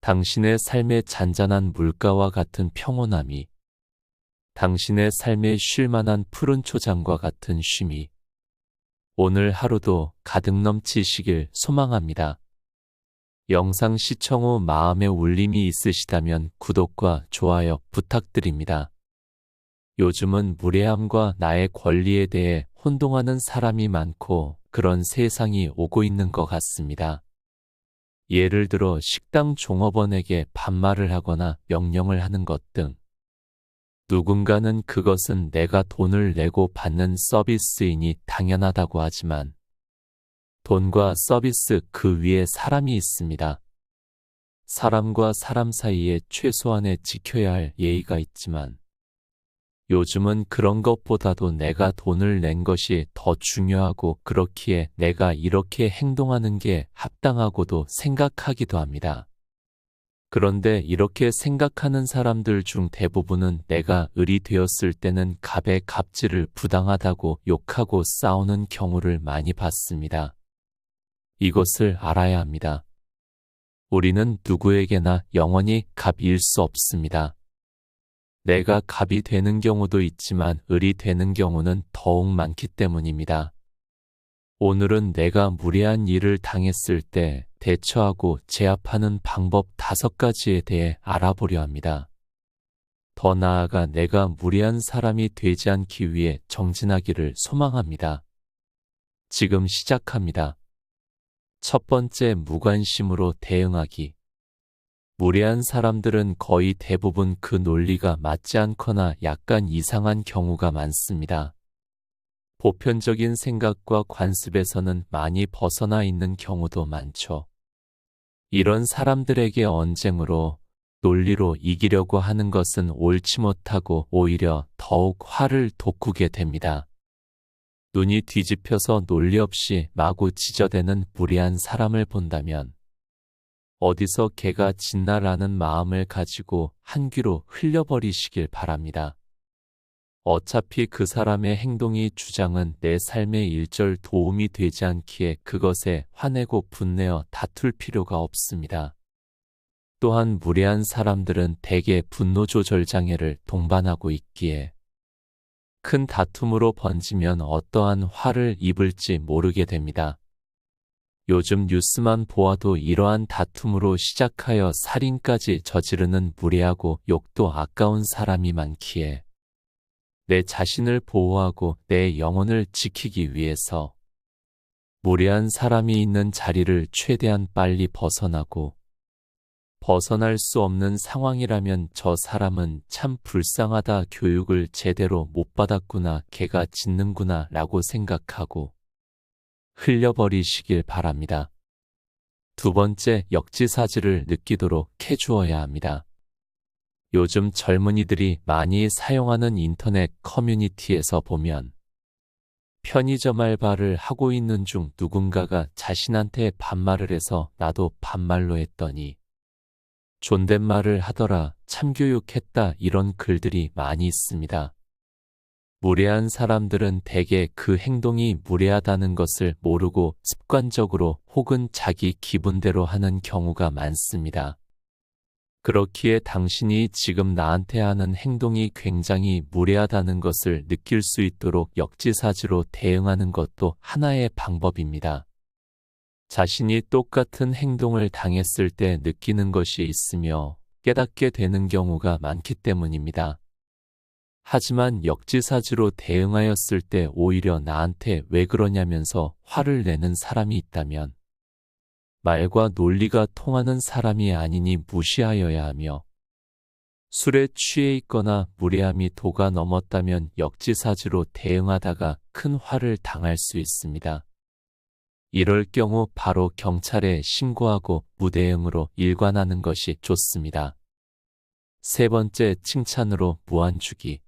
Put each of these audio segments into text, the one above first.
당신의 삶의 잔잔한 물가와 같은 평온함이, 당신의 삶에 쉴 만한 푸른 초장과 같은 쉼이 오늘 하루도 가득 넘치시길 소망합니다. 영상 시청 후 마음의 울림이 있으시다면 구독과 좋아요 부탁드립니다. 요즘은 무례함과 나의 권리에 대해 혼동하는 사람이 많고 그런 세상이 오고 있는 것 같습니다. 예를 들어 식당 종업원에게 반말을 하거나 명령을 하는 것 등. 누군가는 그것은 내가 돈을 내고 받는 서비스이니 당연하다고 하지만 돈과 서비스 그 위에 사람이 있습니다. 사람과 사람 사이에 최소한의 지켜야 할 예의가 있지만 요즘은 그런 것보다도 내가 돈을 낸 것이 더 중요하고 그렇기에 내가 이렇게 행동하는 게 합당하고도 생각하기도 합니다. 그런데 이렇게 생각하는 사람들 중 대부분은 내가 을이 되었을 때는 갑의 갑질을 부당하다고 욕하고 싸우는 경우를 많이 봤습니다. 이것을 알아야 합니다. 우리는 누구에게나 영원히 갑일 수 없습니다. 내가 갑이 되는 경우도 있지만 을이 되는 경우는 더욱 많기 때문입니다. 오늘은 내가 무례한 일을 당했을 때 대처하고 제압하는 방법 5가지에 대해 알아보려 합니다. 더 나아가 내가 무례한 사람이 되지 않기 위해 정진하기를 소망합니다. 지금 시작합니다. 첫 번째, 무관심으로 대응하기. 무례한 사람들은 거의 대부분 그 논리가 맞지 않거나 약간 이상한 경우가 많습니다. 보편적인 생각과 관습에서는 많이 벗어나 있는 경우도 많죠. 이런 사람들에게 언쟁으로, 논리로 이기려고 하는 것은 옳지 못하고 오히려 더욱 화를 돋구게 됩니다. 눈이 뒤집혀서 논리 없이 마구 지저대는 무례한 사람을 본다면 어디서 개가 짖나라는 마음을 가지고 한 귀로 흘려버리시길 바랍니다. 어차피 그 사람의 행동이 주장은 내 삶에 일절 도움이 되지 않기에 그것에 화내고 분내어 다툴 필요가 없습니다. 또한 무례한 사람들은 대개 분노 조절 장애를 동반하고 있기에 큰 다툼으로 번지면 어떠한 화를 입을지 모르게 됩니다. 요즘 뉴스만 보아도 이러한 다툼으로 시작하여 살인까지 저지르는 무례하고 욕도 아까운 사람이 많기에 내 자신을 보호하고 내 영혼을 지키기 위해서 무례한 사람이 있는 자리를 최대한 빨리 벗어나고 벗어날 수 없는 상황이라면 저 사람은 참 불쌍하다, 교육을 제대로 못 받았구나, 개가 짖는구나 라고 생각하고 흘려버리시길 바랍니다. 두 번째, 역지사지를 느끼도록 해주어야 합니다. 요즘 젊은이들이 많이 사용하는 인터넷 커뮤니티에서 보면 편의점 알바를 하고 있는 중 누군가가 자신한테 반말을 해서 나도 반말로 했더니 존댓말을 하더라, 참교육했다, 이런 글들이 많이 있습니다. 무례한 사람들은 대개 그 행동이 무례하다는 것을 모르고 습관적으로 혹은 자기 기분대로 하는 경우가 많습니다. 그렇기에 당신이 지금 나한테 하는 행동이 굉장히 무례하다는 것을 느낄 수 있도록 역지사지로 대응하는 것도 하나의 방법입니다. 자신이 똑같은 행동을 당했을 때 느끼는 것이 있으며 깨닫게 되는 경우가 많기 때문입니다. 하지만 역지사지로 대응하였을 때 오히려 나한테 왜 그러냐면서 화를 내는 사람이 있다면 말과 논리가 통하는 사람이 아니니 무시하여야 하며 술에 취해 있거나 무례함이 도가 넘었다면 역지사지로 대응하다가 큰 화를 당할 수 있습니다. 이럴 경우 바로 경찰에 신고하고 무대응으로 일관하는 것이 좋습니다. 세 번째, 칭찬으로 무안주기.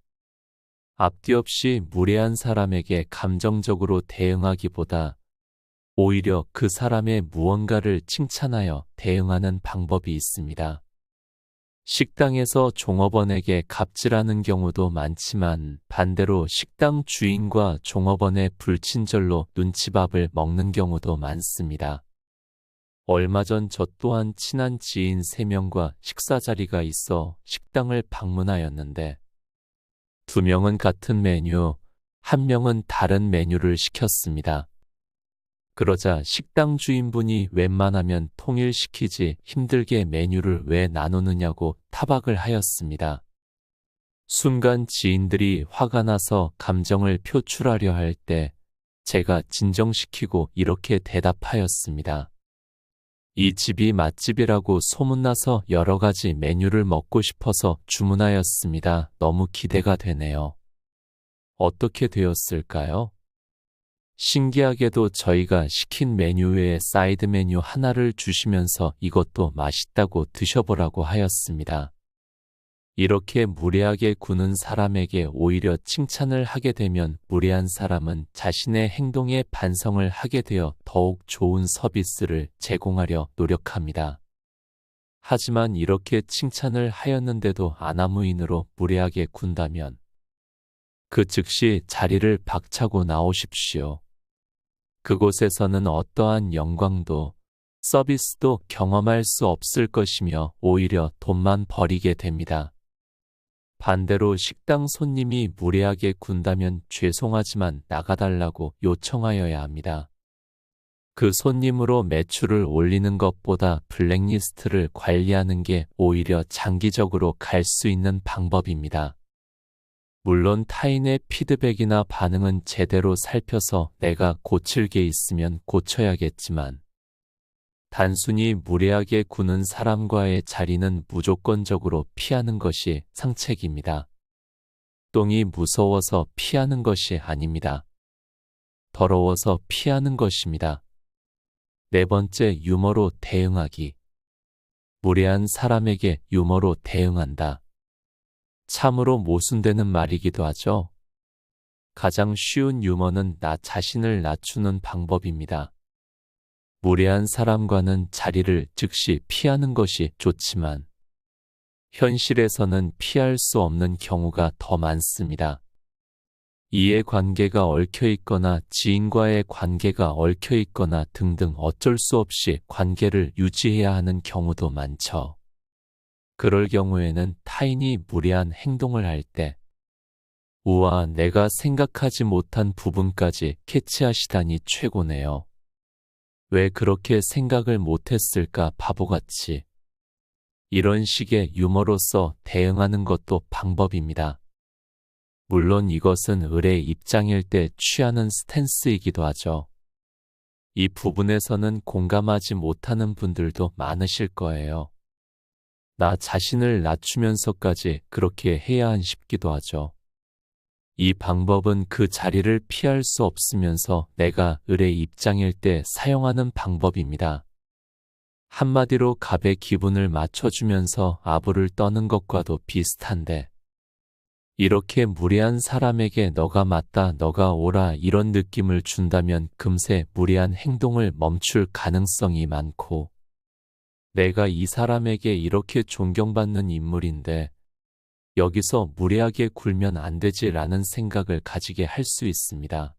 앞뒤 없이 무례한 사람에게 감정적으로 대응하기보다 오히려 그 사람의 무언가를 칭찬하여 대응하는 방법이 있습니다. 식당에서 종업원에게 갑질하는 경우도 많지만 반대로 식당 주인과 종업원의 불친절로 눈치밥을 먹는 경우도 많습니다. 얼마 전 저 또한 친한 지인 3명과 식사 자리가 있어 식당을 방문하였는데 2명은 같은 메뉴, 1명은 다른 메뉴를 시켰습니다. 그러자 식당 주인분이 웬만하면 통일시키지 힘들게 메뉴를 왜 나누느냐고 타박을 하였습니다. 순간 지인들이 화가 나서 감정을 표출하려 할 때 제가 진정시키고 이렇게 대답하였습니다. 이 집이 맛집이라고 소문나서 여러 가지 메뉴를 먹고 싶어서 주문하였습니다. 너무 기대가 되네요. 어떻게 되었을까요? 신기하게도 저희가 시킨 메뉴 외에 사이드 메뉴 하나를 주시면서 이것도 맛있다고 드셔보라고 하였습니다. 이렇게 무례하게 구는 사람에게 오히려 칭찬을 하게 되면 무례한 사람은 자신의 행동에 반성을 하게 되어 더욱 좋은 서비스를 제공하려 노력합니다. 하지만 이렇게 칭찬을 하였는데도 아나무인으로 무례하게 군다면 그 즉시 자리를 박차고 나오십시오. 그곳에서는 어떠한 영광도 서비스도 경험할 수 없을 것이며 오히려 돈만 버리게 됩니다. 반대로 식당 손님이 무례하게 군다면 죄송하지만 나가달라고 요청하여야 합니다. 그 손님으로 매출을 올리는 것보다 블랙리스트를 관리하는 게 오히려 장기적으로 갈 수 있는 방법입니다. 물론 타인의 피드백이나 반응은 제대로 살펴서 내가 고칠 게 있으면 고쳐야겠지만 단순히 무례하게 구는 사람과의 자리는 무조건적으로 피하는 것이 상책입니다. 똥이 무서워서 피하는 것이 아닙니다. 더러워서 피하는 것입니다. 4번째, 유머로 대응하기. 무례한 사람에게 유머로 대응한다. 참으로 모순되는 말이기도 하죠. 가장 쉬운 유머는 나 자신을 낮추는 방법입니다. 무례한 사람과는 자리를 즉시 피하는 것이 좋지만 현실에서는 피할 수 없는 경우가 더 많습니다. 이해관계가 얽혀있거나 지인과의 관계가 얽혀있거나 등등 어쩔 수 없이 관계를 유지해야 하는 경우도 많죠. 그럴 경우에는 타인이 무례한 행동을 할 때 우와, 내가 생각하지 못한 부분까지 캐치하시다니 최고네요. 왜 그렇게 생각을 못했을까 바보같이. 이런 식의 유머로서 대응하는 것도 방법입니다. 물론 이것은 을의 입장일 때 취하는 스탠스이기도 하죠. 이 부분에서는 공감하지 못하는 분들도 많으실 거예요. 나 자신을 낮추면서까지 그렇게 해야 한 싶기도 하죠. 이 방법은 그 자리를 피할 수 없으면서 내가 을의 입장일 때 사용하는 방법입니다. 한마디로 갑의 기분을 맞춰주면서 아부를 떠는 것과도 비슷한데 이렇게 무례한 사람에게 너가 맞다, 너가 옳아 이런 느낌을 준다면 금세 무례한 행동을 멈출 가능성이 많고 내가 이 사람에게 이렇게 존경받는 인물인데 여기서 무례하게 굴면 안 되지라는 생각을 가지게 할 수 있습니다.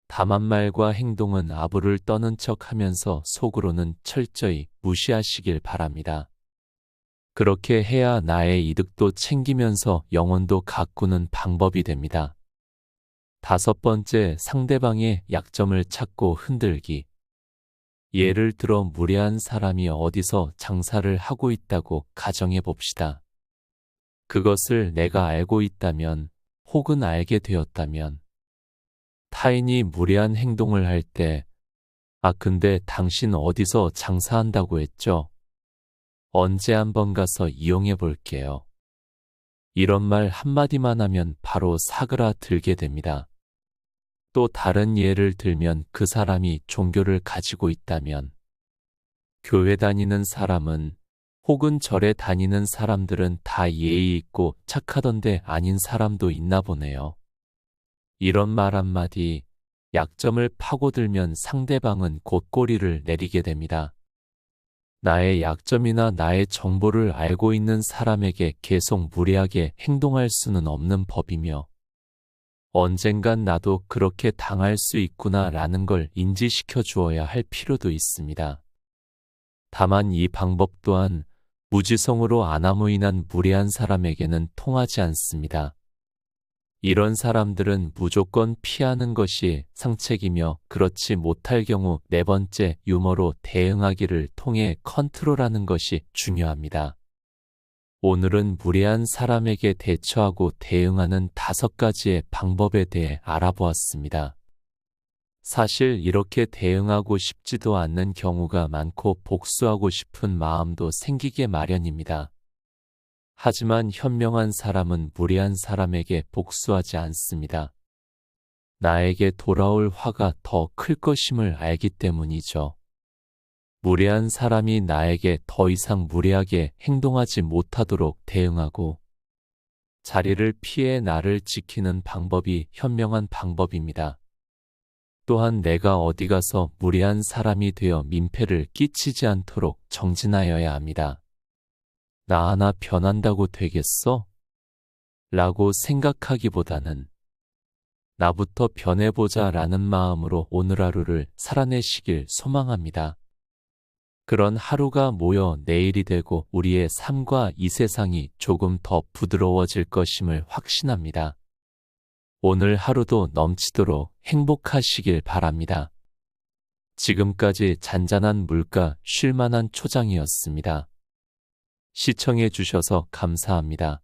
다만 말과 행동은 아부를 떠는 척 하면서 속으로는 철저히 무시하시길 바랍니다. 그렇게 해야 나의 이득도 챙기면서 영혼도 가꾸는 방법이 됩니다. 5번째, 상대방의 약점을 찾고 흔들기. 예를 들어 무례한 사람이 어디서 장사를 하고 있다고 가정해 봅시다. 그것을 내가 알고 있다면 혹은 알게 되었다면 타인이 무례한 행동을 할 때 근데 당신 어디서 장사한다고 했죠? 언제 한번 가서 이용해 볼게요. 이런 말 한마디만 하면 바로 사그라들게 됩니다. 또 다른 예를 들면 그 사람이 종교를 가지고 있다면 교회 다니는 사람은 혹은 절에 다니는 사람들은 다 예의 있고 착하던데 아닌 사람도 있나 보네요. 이런 말 한마디 약점을 파고들면 상대방은 곧 꼬리를 내리게 됩니다. 나의 약점이나 나의 정보를 알고 있는 사람에게 계속 무례하게 행동할 수는 없는 법이며 언젠간 나도 그렇게 당할 수 있구나라는 걸 인지시켜 주어야 할 필요도 있습니다. 다만 이 방법 또한 무지성으로 아나무인한 무례한 사람에게는 통하지 않습니다. 이런 사람들은 무조건 피하는 것이 상책이며 그렇지 못할 경우 네 번째 유머로 대응하기를 통해 컨트롤하는 것이 중요합니다. 오늘은 무례한 사람에게 대처하고 대응하는 5가지의 방법에 대해 알아보았습니다. 사실 이렇게 대응하고 싶지도 않는 경우가 많고 복수하고 싶은 마음도 생기게 마련입니다. 하지만 현명한 사람은 무례한 사람에게 복수하지 않습니다. 나에게 돌아올 화가 더 클 것임을 알기 때문이죠. 무례한 사람이 나에게 더 이상 무례하게 행동하지 못하도록 대응하고 자리를 피해 나를 지키는 방법이 현명한 방법입니다. 또한 내가 어디 가서 무례한 사람이 되어 민폐를 끼치지 않도록 정진하여야 합니다. 나 하나 변한다고 되겠어? 라고 생각하기보다는 나부터 변해보자 라는 마음으로 오늘 하루를 살아내시길 소망합니다. 그런 하루가 모여 내일이 되고 우리의 삶과 이 세상이 조금 더 부드러워질 것임을 확신합니다. 오늘 하루도 넘치도록 행복하시길 바랍니다. 지금까지 잔잔한 물가 쉴만한 초장이었습니다. 시청해 주셔서 감사합니다.